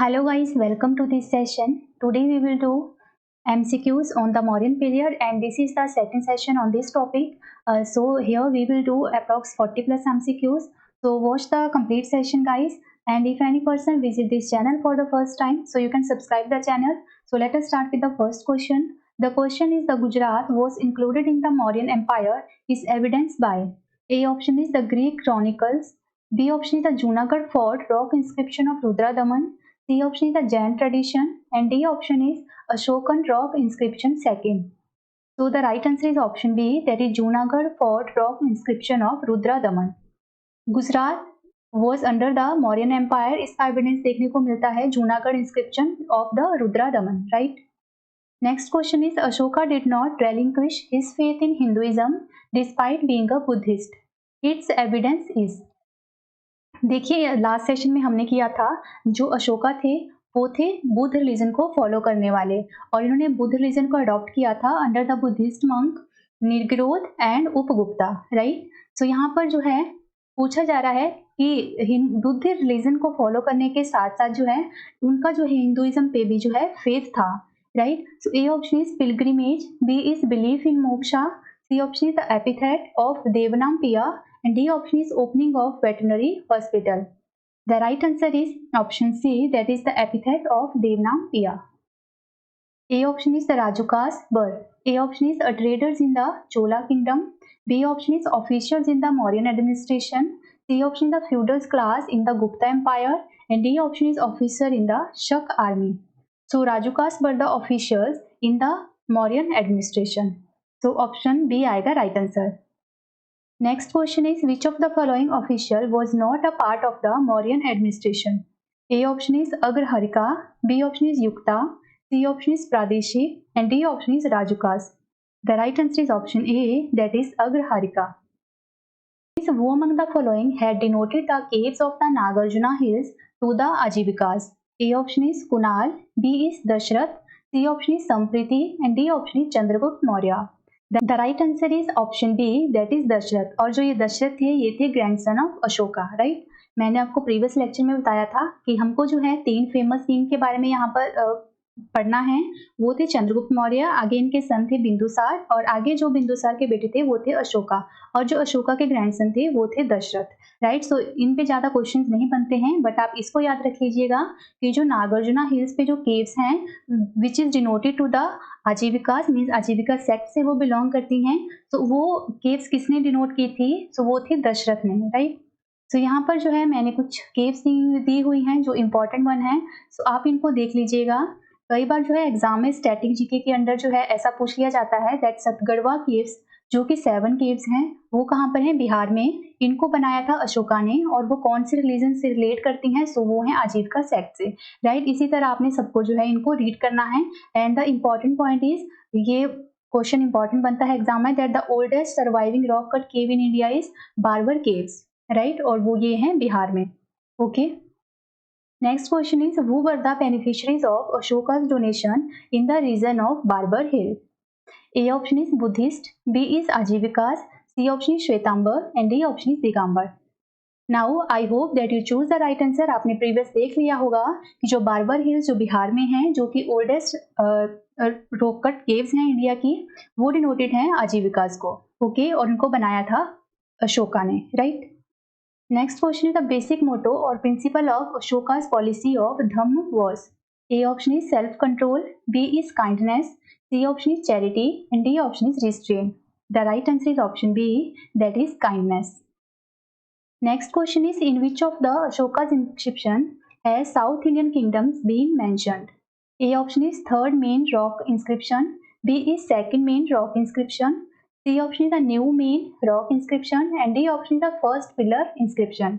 Hello guys, welcome to this session. Today we will do MCQs on the Mauryan period and this is the second session on this topic. So here we will do approx 40 plus MCQs. So watch the complete session guys, and if any person visit this channel for the first time, so you can subscribe the channel. So let us start with the first question. The question is, the Gujarat was included in the Mauryan Empire is evidenced by A option is the Greek chronicles, B option is the Junagadh fort rock inscription of Rudradaman, C option is the Jain tradition, and D option is Ashokan rock inscription second. So the right answer is option B, that is Junagadh fort rock inscription of Rudradaman. Gujarat was under the Mauryan Empire, इसका evidence देखने को मिलता है Junagadh inscription of the Rudradaman, right? Next question is, Ashoka did not relinquish his faith in Hinduism despite being a Buddhist. Its evidence is, देखिए last session में हमने किया था, जो अशोका थे वो थे बुद्ध रिलीजन को फॉलो करने वाले और इन्होंने बुद्ध रिलीजन को अडॉप्ट किया था under the Buddhist monk Nigrodha and Upagupta, right. So यहाँ पर जो है पूछा जा रहा है कि बुद्ध रिलीजन को फॉलो करने के साथ साथ जो है उनका जो हिंदुइज्म पे भी जो है फेथ था, right. So A option is pilgrimage, B is belief in moksha, C option is the epithet of Devanampiya, and D option is opening of veterinary hospital. The right answer is option C, that is the epithet of Devnam Piya. A option is the Rajuka's birth. A option is traders in the Chola kingdom. B option is officials in the Mauryan administration. C option is the feudal class in the Gupta empire, and D option is officer in the Shak army. So Rajuka's were the officials in the Mauryan administration. So option B आएगा right answer. Next question is, which of the following official was not a part of the Mauryan administration? A option is Agraharika, B option is Yukta, C option is Pradeshi, and D option is Rajukas. The right answer is option A, that is Agraharika. Who among the following had denoted the caves of the Nagarjuna hills to the Ajivikas? A option is Kunal, B is Dashrath, C option is Sampriti, and D option is Chandragupta Maurya. The right answer is option B, that is Dasharatha. और जो ये दशरथ थे ये थे grandson of Ashoka, right. मैंने आपको previous lecture में बताया था कि हमको जो है 3 फेमस किंग के बारे में यहाँ पर पढ़ना है। वो थे चंद्रगुप्त मौर्य, आगे इनके सन थे बिंदुसार, और आगे जो बिंदुसार के बेटे थे वो थे अशोका, और जो अशोका के ग्रैंडसन थे वो थे दशरथ, राइट। सो इन पे ज़्यादा क्वेश्चन नहीं बनते हैं, बट आप इसको याद रख लीजिएगा कि जो नागार्जुना हिल्स पे जो केव्स हैं which is denoted to the Ajivikas, means Ajivika sect से वो बिलोंग करती हैं। तो वो केव्स किसने डिनोट की थी? सो वो थी दशरथ ने, राइट। सो यहाँ पर जो है मैंने कुछ केव्स दी हुई हैं जो इम्पोर्टेंट वन है, सो आप इनको देख लीजिएगा। कई बार जो है एग्जाम में स्टैटिक जीके के अंदर जो है ऐसा पूछ लिया जाता है दैट सतगढ़वा केव्स, जो कि 7 केव्स हैं, वो कहाँ पर हैं? बिहार में। इनको बनाया था अशोका ने, और वो कौन से रिलीजन से रिलेट करती हैं? सो वो हैं आजीविका सेक्ट से, राइट। इसी तरह आपने सबको जो है इनको रीड करना है। And the important point is, ये क्वेश्चन इंपॉर्टेंट बनता है एग्जाम में, that the oldest surviving rock cut cave in India is barber caves, right, और वो ये हैं बिहार में, okay. Next question is, who were the beneficiaries of Ashoka's donation in the region of Barbar Hill? A option is Buddhist, B is Ajivikas, C option is Shwetambar, and D option is Digambar. Now I hope that you choose the right answer. आपने previous देख लिया होगा कि जो barber hills जो बिहार में हैं, जो कि ओल्डेस्ट रॉक कट केव्स हैं इंडिया की, वो डिनोटेड हैं आजीविकास को, ओके, और उनको बनाया था अशोका ने, right. Next question is, the basic motto or principle of Ashoka's policy of Dhamma was? A option is self-control, B is kindness, C option is charity, and D option is restraint. The right answer is option B, that is kindness. Next question is, in which of the Ashoka's inscription has South Indian kingdoms been mentioned? A option is third main rock inscription, B is second main rock inscription, C option is the new main rock inscription, and D option is the first pillar inscription.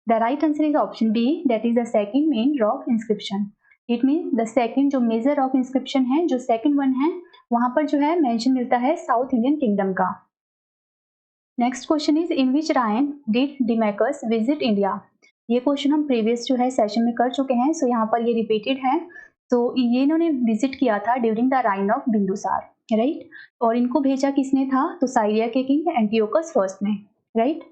The right answer is option B, that is the second main rock inscription. It means the second जो major rock inscription है, जो second one है, वहाँ पर जो है mention मिलता है South Indian Kingdom का। Next question is, in which reign did Dimachus visit India? ये क्वेश्चन हम प्रीवियस जो है सेशन में कर चुके हैं, सो यहाँ पर ये रिपीटेड है। तो ये इन्होंने विजिट किया था during the reign of Bindusara, right. और इनको भेजा किसने था? तो साइरिया के किंग एंटियोकस फर्स्ट ने, right.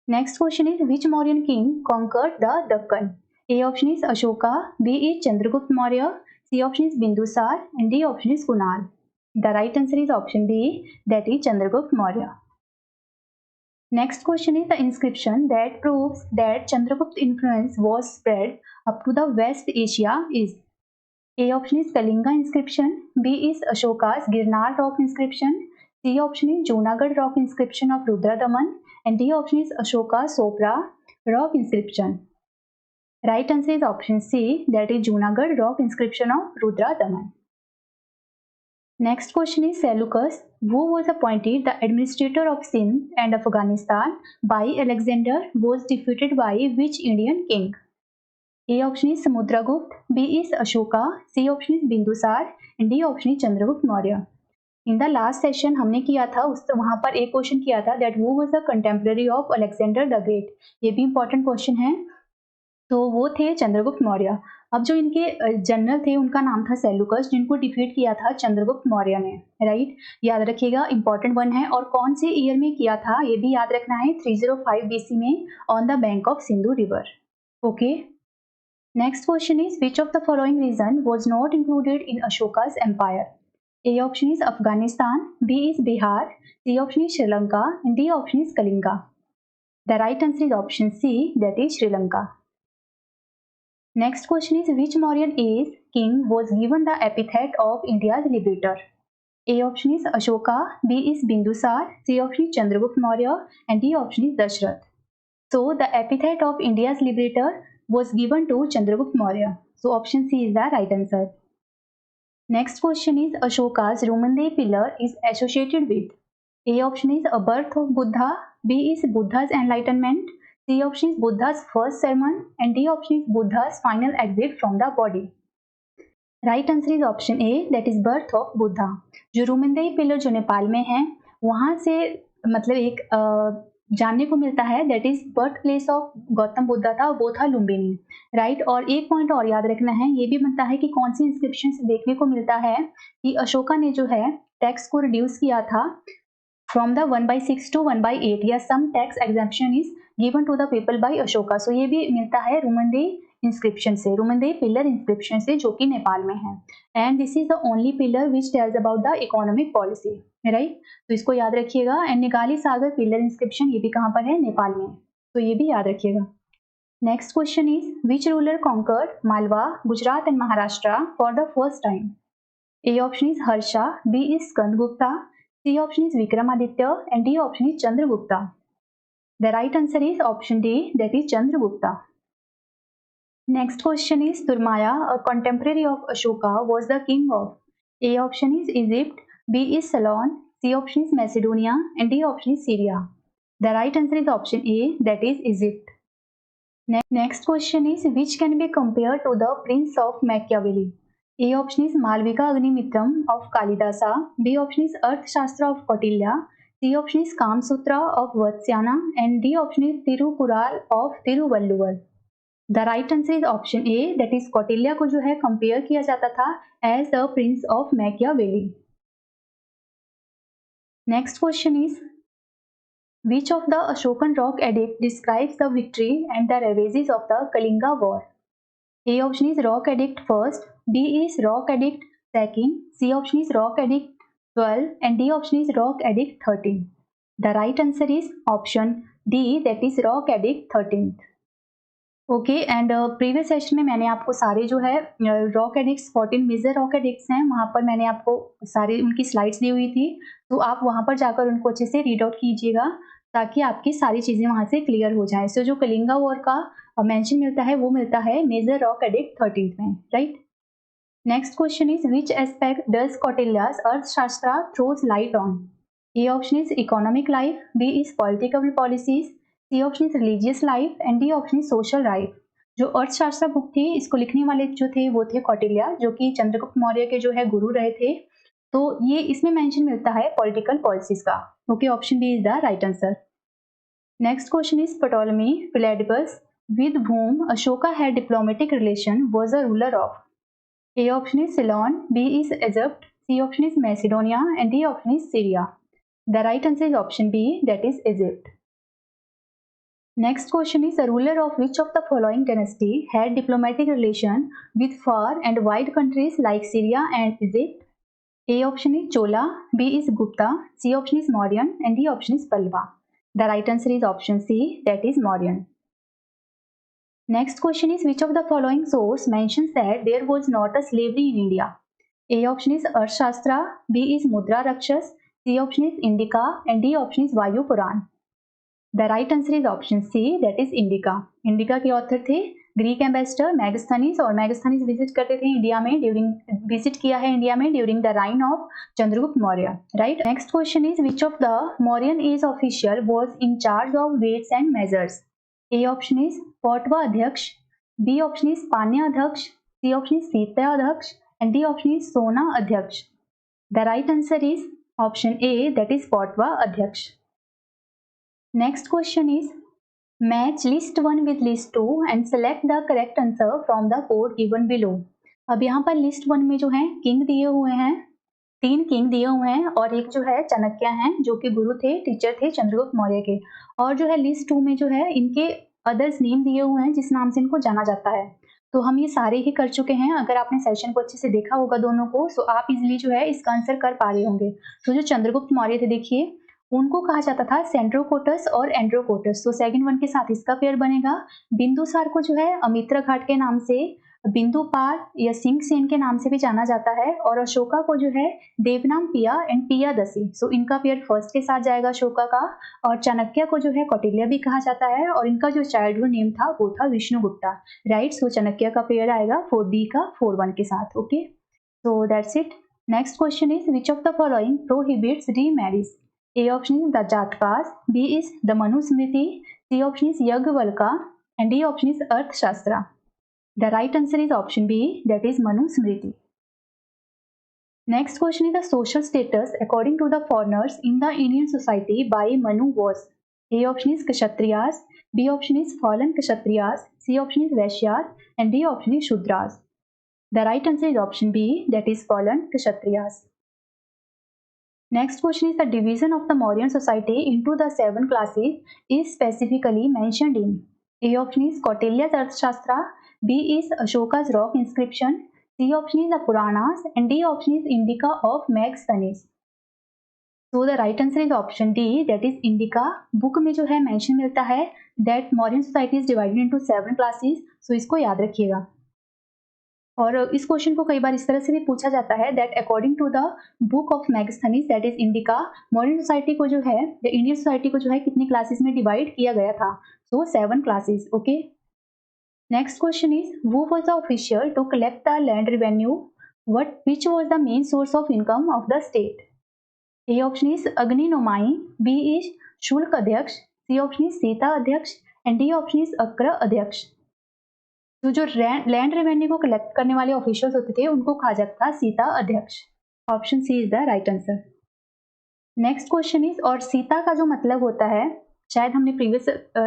Next question is, which Mauryan king conquered the Deccan? A option is Ashoka, B is Chandragupta Maurya, C option is Bindusar, and D option is Kunal. The right answer is option B, that is Chandragupta Maurya. Next question is the inscription that proves that Chandragupta influence was spread up to the West Asia is. A option is Kalinga inscription, B is Ashoka's Girnar rock inscription, C option is Junagadh rock inscription of Rudradaman, and D option is Ashoka Sopra rock inscription. Right answer is option C, that is Junagadh rock inscription of Rudradaman. Next question is Seleucus, who was appointed the administrator of Sindh and Afghanistan by Alexander, was defeated by which Indian king? A option is Samudragupta, B is Ashoka, C option is Bindusar, and D option is Chandragupta Maurya. In the last session हमने किया था वहां पर एक question किया था that वो was the contemporary of Alexander the great. ये भी इंपॉर्टेंट क्वेश्चन है. तो वो थे चंद्रगुप्त मौर्य. अब जो इनके जनरल थे उनका नाम था सेल्यूकस, जिनको डिफीट किया था चंद्रगुप्त मौर्य ने. राइट, याद रखिएगा, इंपॉर्टेंट वन है. और कौन से ईयर में किया था ये भी याद रखना है, 305 BC में on the bank of Sindhu river. Okay. Next question is which of the following region was not included in Ashoka's empire? A option is Afghanistan, B is Bihar, C option is Sri Lanka, and D option is Kalinga. The right answer is option C, that is Sri Lanka. Next question is which Mauryan king was given the epithet of India's liberator? A option is Ashoka, B is Bindusar, C option is Chandragupta Maurya, and D option is Dashrath. So the epithet of India's liberator was given to Chandragupta Maurya. So option C is the right answer. Next question is Ashoka's Rumande pillar is associated with. A option is a birth of Buddha, B is Buddha's enlightenment, C option is Buddha's first sermon, and D option is Buddha's final exit from the body. Right answer is option A, that is birth of Buddha. जो Rummindei pillar जो नेपाल में है वहां से मतलब एक जानने को मिलता है that is birth place of Gautam Buddha था, वो था लुम्बिनी. राइट. और एक पॉइंट और याद रखना है, ये भी बनता है कि कौन सी इंस्क्रिप्शन से देखने को मिलता है कि अशोका ने जो है टैक्स को रिड्यूस किया था फ्रॉम द 1/6 to 1/8 या some tax exemption is given to the people by Ashoka. So ये भी मिलता है रुमंदेई इंस्क्रिप्शन से, रुमंदेई पिलर इंस्क्रिप्शन से, जो कि नेपाल में है. And this is the only pillar which tells about the economic policy. Right, तो इसको याद रखिएगा. And Nigali Sagar pillar inscription ये भी कहाँ पर है, नेपाल में. तो ये भी याद रखिएगा. Next question is which ruler conquered Malwa, Gujarat and Maharashtra for the first time? A option is Harsha, B is Skandagupta, C option is Vikramaditya, and D option is Chandragupta. The right answer is option D, that is Chandragupta. Next question is Turmaya, a contemporary of Ashoka, was the king of. A option is Egypt, B is Ceylon, C option is Macedonia, and D option is Syria. The right answer is option A, that is Egypt. Next question is which can be compared to the Prince of Machiavelli? A option is Malvika Agnimitram of Kalidasa, B option is Arthashastra of Kautilya, C option is Kamsutra of Vatsyana, and D option is Tirukural of Tiruvalluvar. The right answer is option A, that is Kautilya को जो है compare किया जाता था as the prince of Machiavelli. Next question is which of the Ashokan rock edict describes the victory and the ravages of the Kalinga war? A option is rock edict first, B is rock edict second, C option is rock edict 12, and D option is rock edict 13. The right answer is option D, that is rock edict 13. Okay. And previous session में मैंने आपको सारे जो है rock edicts 14 major rock edicts हैं, वहाँ पर मैंने आपको सारी उनकी स्लाइड्स दी हुई थी. तो आप वहाँ पर जाकर उनको अच्छे से रीड आउट कीजिएगा ताकि आपकी सारी चीज़ें वहाँ से क्लियर हो जाएं. सो जो कलिंगा वॉर का मेंशन मिलता है वो मिलता है मेजर रॉक एडिक्ट 13 में. Right. Next question is which aspect does Kautilya's Arthashastra throws light on? A option is economic life, B is political policies, C option is religious life, and D option is social life. जो Arthashastra book थी इसको लिखने वाले जो थे वो थे कौटिल्य, जो कि चंद्रगुप्त मौर्य के जो है गुरु रहे थे. तो ये इसमें मेंशन मिलता है पॉलिटिकल पॉलिसीज का. Okay, option B is the right answer. Next question is Ptolemy Philadelphus, with whom Ashoka had diplomatic relation, was a ruler of. A option is Ceylon, B is Egypt, C option is Macedonia, and D option is Syria. The right answer is option B, that is Egypt. Next question is the ruler of which of the following dynasty had diplomatic relation with far and wide countries like Syria and Egypt? A option is Chola, B is Gupta, C option is Mauryan, and D option is Pallava. The right answer is option C, that is Mauryan. Next question is which of the following source mentions that there was not a slavery in India? A option is Arthashastra, B is Mudra Rakshas, C option is Indica, and D option is Vayu Puran. The right answer is option C, that is Indica. Indica के author थे Greek ambassador Megasthenes, और Megasthenes visit करते थे India में visit किया है India में during the reign of Chandragupta Maurya. Right. Next question is which of the Mauryan age official was in charge of weights and measures? A option is Pautava Adhyaksha, B option is पान्या अध्यक्ष, सी option is Sita अध्यक्ष, and D option is Sona Adhyaksha. The right answer is option A, that is Pautava Adhyaksha. Next question is match list 1 with list 2 and select the correct answer from the code given below. अब यहाँ पर list 1 में जो है king दिए हुए हैं, 3 king दिए हुए हैं और एक जो है चाणक्य हैं जो कि गुरु थे, टीचर थे चंद्रगुप्त मौर्य के. और जो है लिस्ट 2 में जो है इनके अदर्स नेम दिए हुए हैं जिस नाम से इनको जाना जाता है. तो हम ये सारे ही कर चुके हैं. अगर आपने सेशन को अच्छे से देखा होगा दोनों को, तो आप इजिली जो है इसका आंसर कर पा रहे होंगे. तो जो चंद्रगुप्त मौर्य थे, देखिए उनको कहा जाता था सेंड्रोकोटस और एंड्रोकोटस. तो सेकंड वन के साथ इसका पेयर बनेगा. बिंदुसार को जो है अमित्र घाट के नाम से, बिंदुपाल या सिंह सेन के नाम से भी जाना जाता है. और अशोका को जो है देवनाम पिया एंड पिया दसी. सो इनका पेयर फर्स्ट के साथ जाएगा अशोका का. और चाणक्य को जो है कौटिल्य भी कहा जाता है और इनका जो चाइल्डहुड नेम था वो था विष्णुगुप्ता. राइट. सो चाणक्य का पेयर आएगा 4D का 4-1 के साथ. Okay, so that's it. Next question is which of the following prohibits remarriage? A option is the Jatkas, B is the Manusmriti, C option is Yagvalka, and D option is Arthashastra. The right answer is option B, that is Manusmriti. Next question is the social status according to the foreigners in the Indian society by Manu was. A option is Kshatriyas, B option is fallen Kshatriyas, C option is Vaishyas, and D option is Shudras. The right answer is option B, that is fallen Kshatriyas. Next question is the division of the Mauryan society into the 7 classes is specifically mentioned in. A option is Kautilya's Arthashastra, B is Ashoka's rock inscription, C option is the Puranas, and D option is Indica of Megasthenes. So the right answer is option D, that is Indica. Book में जो है mention मिलता है that Mauryan society is divided into 7 classes. So इसको याद रखिएगा. और इस क्वेश्चन को कई बार इस तरह से भी पूछा जाता है that according to the book of Megasthenes that is Indica, modern society को जो है इंडियन सोसाइटी को जो है कितनी क्लासेस में डिवाइड किया गया था? So 7 classes. Okay. Next question is who was the official to collect the land revenue, which was the main source of income of the state? A option is agronomoi, B is शुल्क अध्यक्ष, सी option is Sita अध्यक्ष, and D option is अक्र अध्यक्ष. तो जो land revenue को collect करने वाले officials होते थे उनको कहा जाता था सीता अध्यक्ष. Option C is the right answer. Next question is, और सीता का जो मतलब होता है, शायद हमने प्रीवियस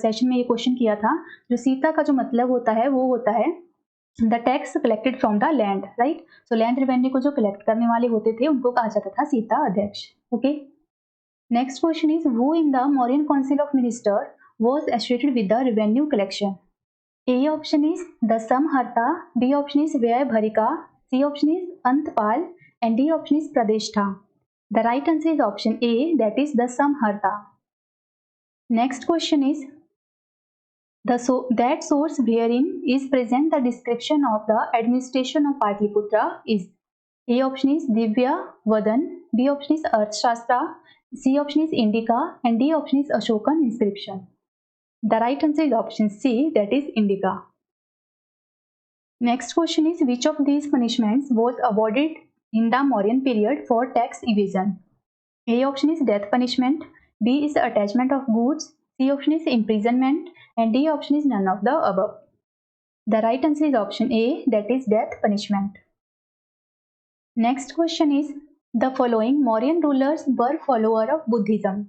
सेशन में ये क्वेश्चन किया था, जो सीता का जो मतलब होता है वो होता है the tax collected from the land. Right. So land revenue को जो कलेक्ट करने वाले होते थे उनको कहा जाता था सीता अध्यक्ष. Okay. Next question is who in the Mauryan council of minister was associated with the revenue collection? A option is the Samharta, B option is Vyay Bharika, C option is Antpal, and D option is Pradeshtha. The right answer is option A, that is the Samharta. Next question is that source wherein is present the description of the administration of Patliputra is. A option is Divya Vadan, B option is Arthashastra, C option is Indica, and D option is Ashokan inscription. The right answer is option C, that is Indica. Next question is which of these punishments was awarded in the Mauryan period for tax evasion? A option is death punishment, B is attachment of goods, C option is imprisonment, and D option is none of the above. The right answer is option A, that is death punishment. Next question is the following Mauryan rulers were follower of Buddhism.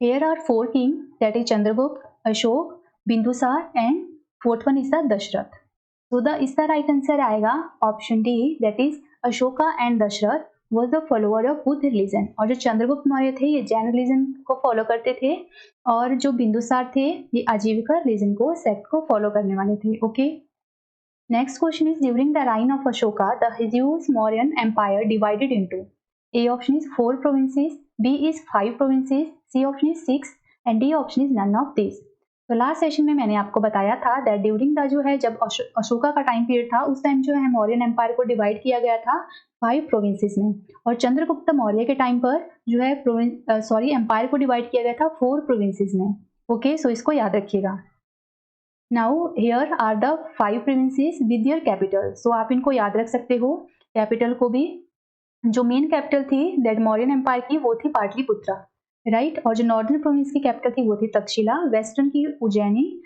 Here are 4 kings, that is Chandragupta, Ashok, Bindusar, and 4th one is the Dashrath. So the इसका right answer आएगा option D, that is Ashoka and Dashrath. was the follower of Buddha religion. और जो चंद्रगुप्त मौर्य थे ये Jain religion को follow करते थे और जो बिंदुसार थे ये आजीविका रिलीजन को सेक्ट को फॉलो करने वाले थे. Okay. Next question is, during the reign of Ashoka, the huge Mauryan Empire divided into A option is 4 provinces, B is 5 provinces, C option is 6 and D option is none of these. तो last session में मैंने आपको बताया था that during the जो है जब अशोका का टाइम पीरियड था उस टाइम जो है मौर्यन एम्पायर को डिवाइड किया गया था 5 प्रोविंसेस में और चंद्रगुप्त मौर्य के टाइम पर जो है एम्पायर को डिवाइड किया गया था 4 प्रोविंसेस में. ओके, सो इसको याद रखिएगा. Now here are the 5 provinces with their capital. So आप इनको याद रख सकते हो कैपिटल को भी. जो मेन कैपिटल थी दैट मौर्यन एम्पायर की वो थी पाटलिपुत्रा, राइट. और जो नॉर्दर्न प्रोविंस की कैपिटल थी वो थी तक्षशिला, वेस्टर्न की उज्जैनी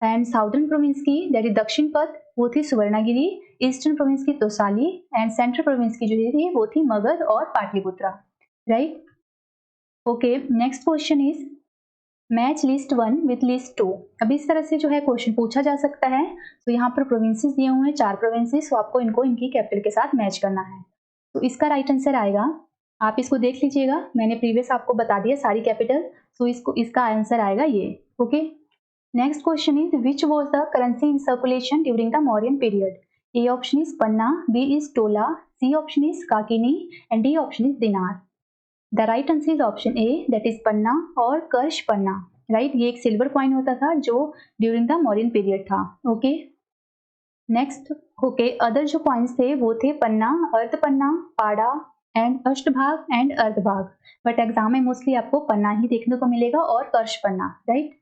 एंड साउदर्न प्रोविंस की दैट इज दक्षिण पथ वो थी सुवर्णगिरी, ईस्टर्न प्रोविंस की तोसाली एंड सेंट्रल प्रोविंस की जो थी वो थी मगध और Pataliputra, right. Okay, next question is match list 1 with list 2. अब इस तरह से जो है क्वेश्चन पूछा जा सकता है. तो यहाँ पर प्रोविंसेस दिए हुए हैं 4 प्रोविंसेस, तो आपको इनको इनकी कैपिटल के साथ मैच करना है. तो इसका राइट आंसर आएगा, आप इसको देख लीजिएगा, मैंने प्रीवियस आपको बता दिया सारी कैपिटल. तो इसका आंसर आएगा ये. Okay. Next question is which was the currency in circulation during the Mauryan period. A option is Panna, B is Tola, C option is Kakini and D option is dinar. The right answer is option A that is Panna और karshapana, right. ये एक silver coin होता था जो during the Mauryan period था. Okay. Next, okay, other जो coins थे वो थे pana, ardhapana, pada and ashtabhaga and ardhabhaga. But exam में मोस्टली आपको पन्ना ही देखने को मिलेगा और karshapana, right.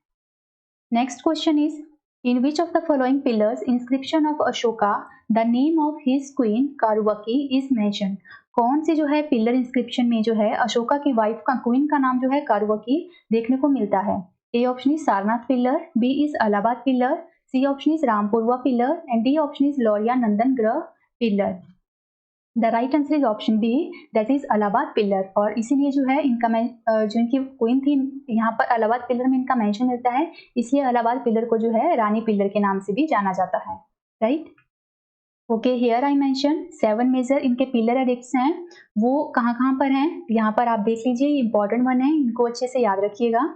Next question is in which of the following pillars inscription of Ashoka the name of his queen Karuvaki is mention. कौन सी जो है पिलर इंस्क्रिप्शन में जो है अशोका की वाइफ का क्वीन का नाम जो है कारुवकी देखने को मिलता है. A option is Sarnath pillar, B is Allahabad pillar, C option is Rampurva pillar and D option is Lauriya Nandangarh pillar. The right answer is option B that is Allahabad pillar. और इसीलिए जो है इनका जो इनकी क्वीन थी यहाँ पर अलाहाबाद पिलर में इनका मेंशन मिलता है, इसलिए अलाहाबाद पिलर को जो है रानी पिलर के नाम से भी जाना जाता है, right. Okay, here I mention 7 major इनके पिलर एडिक्ट्स हैं. वो कहाँ पर हैं यहाँ पर आप देख लीजिए, ये इंपॉर्टेंट वन है, इनको अच्छे से याद रखिएगा.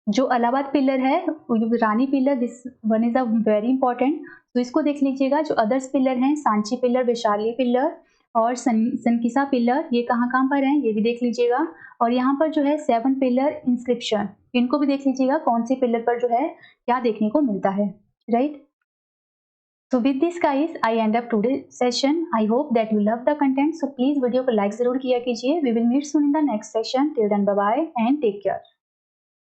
जो अलाहाबाद पिलर है रानी pillar, this one is a very important. तो इसको देख लीजिएगा. जो अदर्स पिलर हैं सांची पिलर, वैशाली पिलर और सनकिसा पिलर, ये कहाँ पर हैं ये भी देख लीजिएगा. और यहाँ पर जो है 7 पिलर इंस्क्रिप्शन, इनको भी देख लीजिएगा कौन सी पिलर पर जो है क्या देखने को मिलता है, right. So with this guys, I end up today's session. I hope that you love the content. So please video को लाइक जरूर किया कीजिए. We will meet soon in the next session. Till then, bye bye and take care.